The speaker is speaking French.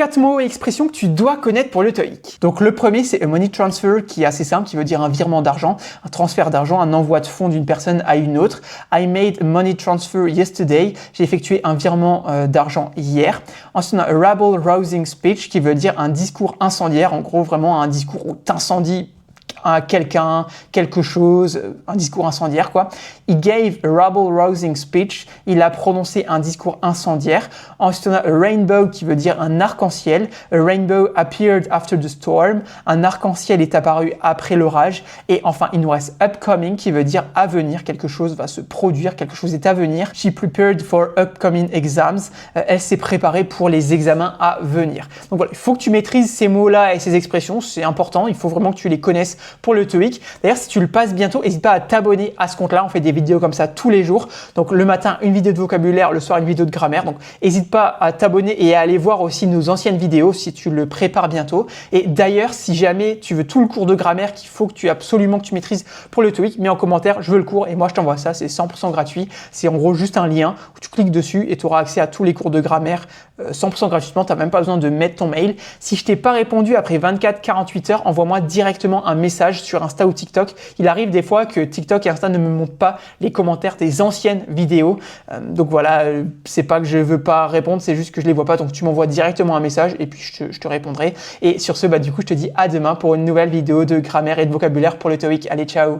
4 mots et expressions que tu dois connaître pour le TOEIC. Donc le premier, c'est a money transfer, qui est assez simple, qui veut dire un virement d'argent, un transfert d'argent, un envoi de fonds d'une personne à une autre. I made a money transfer yesterday. J'ai effectué un virement d'argent hier. Ensuite, on a a rabble-rousing speech, qui veut dire un discours incendiaire. En gros, vraiment un discours où t'incendies à quelqu'un, quelque chose, un discours incendiaire quoi. He gave a rabble-rousing speech. Il a prononcé un discours incendiaire. Ensuite, on a a rainbow qui veut dire un arc-en-ciel. A rainbow appeared after the storm. Un arc-en-ciel est apparu après l'orage. Et enfin, il nous reste upcoming qui veut dire à venir. Quelque chose va se produire, quelque chose est à venir. She prepared for upcoming exams. Elle s'est préparée pour les examens à venir. Donc voilà, il faut que tu maîtrises ces mots-là et ces expressions. C'est important. Il faut vraiment que tu les connaisses pour le TOEIC. D'ailleurs, si tu le passes bientôt, n'hésite pas à t'abonner à ce compte-là. On fait des vidéos comme ça tous les jours. Donc le matin, une vidéo de vocabulaire, le soir, une vidéo de grammaire. Donc n'hésite pas à t'abonner et à aller voir aussi nos anciennes vidéos si tu le prépares bientôt. Et d'ailleurs, si jamais tu veux tout le cours de grammaire qu'il faut que tu absolument que tu maîtrises pour le TOEIC, mets en commentaire, je veux le cours et moi je t'envoie ça. C'est 100% gratuit. C'est en gros juste un lien où tu cliques dessus et tu auras accès à tous les cours de grammaire 100% gratuitement. Tu n'as même pas besoin de mettre ton mail. Si je t'ai pas répondu après 24-48 heures, envoie-moi directement un message sur Insta ou TikTok. Il arrive des fois que TikTok et Insta ne me montrent pas les commentaires des anciennes vidéos. Donc voilà, c'est pas que je veux pas répondre, c'est juste que je les vois pas. Donc tu m'envoies directement un message et puis je te répondrai. Et sur ce, du coup, je te dis à demain pour une nouvelle vidéo de grammaire et de vocabulaire pour le TOEIC. Allez, ciao!